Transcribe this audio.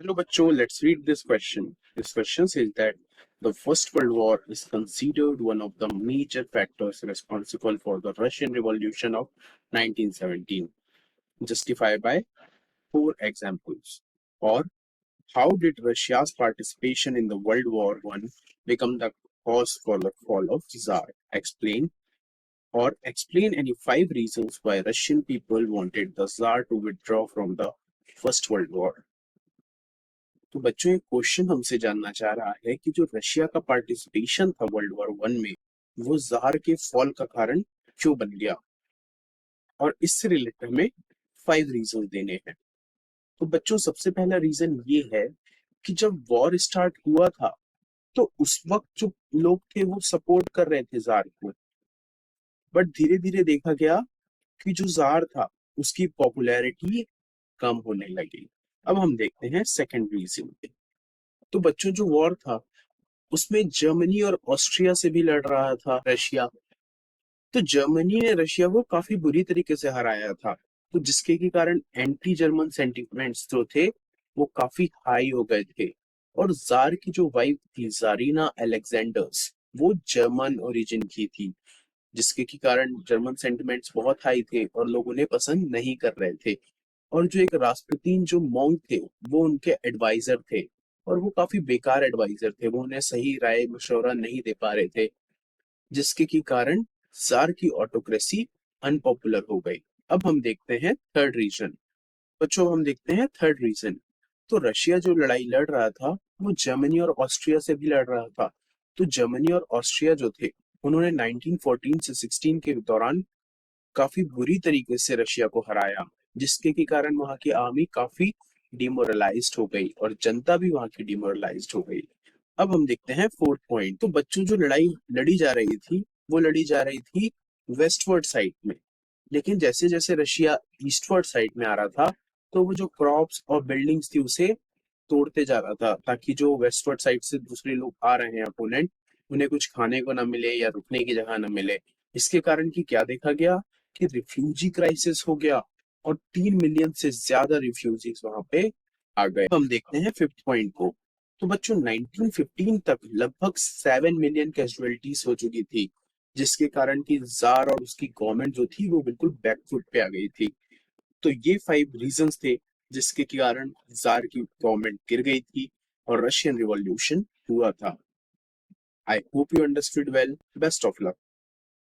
Hello, bachcho. Let's read this question. This question says that the First World War is considered one of the major factors responsible for the Russian Revolution of 1917. Justify by four examples. Or how did Russia's participation in the World War One become the cause for the fall of Tsar? Explain. Or explain any five reasons why Russian people wanted the Tsar to withdraw from the First World War. तो बच्चों ये question हमसे जानना चाह रहा है कि जो रशिया का पार्टिसिपेशन था वर्ल्ड वॉर वन में वो जार के फॉल का कारण क्यों बन गया और इससे रिलेटेड हमें फाइव रीजन देने हैं। तो बच्चों सबसे पहला रीजन ये है कि जब वॉर स्टार्ट हुआ था तो उस वक्त जो लोग थे वो सपोर्ट कर रहे थे जार को, बट धीरे धीरे देखा गया कि जो जार था उसकी पॉपुलैरिटी कम होने लगी। अब हम देखते हैं सेकंड रीजन। तो बच्चों जो वॉर था उसमें जर्मनी और ऑस्ट्रिया से भी लड़ रहा था रशिया। तो जर्मनी ने रशिया को काफी बुरी तरीके से हराया था, तो जिसके के कारण एंटी जर्मन सेंटिमेंट्स जो थे वो काफी हाई हो गए थे। और जार की जो वाइफ थी जारीना अलेक्जेंडर्स वो जर्मन ओरिजिन की थी, जिसके के कारण जर्मन सेंटिमेंट्स बहुत हाई थे और लोग उन्हें पसंद नहीं कर रहे थे। और जो एक रास्पुतीन जो मॉन्क थे वो उनके एडवाइजर थे, और वो काफी बेकार एडवाइजर थे, वो उन्हें सही राय मशवरा नहीं दे पा रहे थे, जिसके के कारण जार की ऑटोक्रेसी अनपॉपुलर हो गई। अब हम देखते हैं थर्ड रीजन। बच्चों हम देखते हैं थर्ड रीजन। तो रशिया जो लड़ाई लड़ रहा था वो जर्मनी और ऑस्ट्रिया से भी लड़ रहा था। तो जर्मनी और ऑस्ट्रिया जो थे उन्होंने 1914 से 16 के दौरान काफी बुरी तरीके से रशिया को हराया, जिसके के कारण वहां की आर्मी काफी डिमोरलाइज्ड हो गई और जनता भी वहां की डिमोरलाइज्ड हो गई। अब हम देखते हैं फोर्थ पॉइंट। तो बच्चों जो लड़ाई लड़ी जा रही थी वो लड़ी जा रही थी वेस्टवर्ड साइड में, लेकिन जैसे जैसे रशिया ईस्टवर्ड साइड में आ रहा था तो वो जो क्रॉप्स और बिल्डिंग्स थी उसे तोड़ते जा रहा था, ताकि जो वेस्टवर्ड साइड से दूसरे लोग आ रहे हैं अपोनेंट उन्हें कुछ खाने को ना मिले या रुकने की जगह ना मिले। इसके कारण की क्या देखा गया कि रिफ्यूजी क्राइसिस हो गया और 3 मिलियन से ज्यादा रिफ्यूजीज वहां पे आ गए। हम देखते हैं फिफ्थ पॉइंट को। तो बच्चों 1915 तक लगभग 7 मिलियन कैजुअलिटीज हो चुकी थी, जिसके कारण की जार और उसकी गवर्नमेंट जो थी वो बिल्कुल बैकफुट पे आ गई थी। तो ये फाइव रीजंस थे जिसके कारण जार की गवर्नमेंट गिर गई थी और रशियन रिवॉल्यूशन हुआ था। I hope you understood well. Best of luck.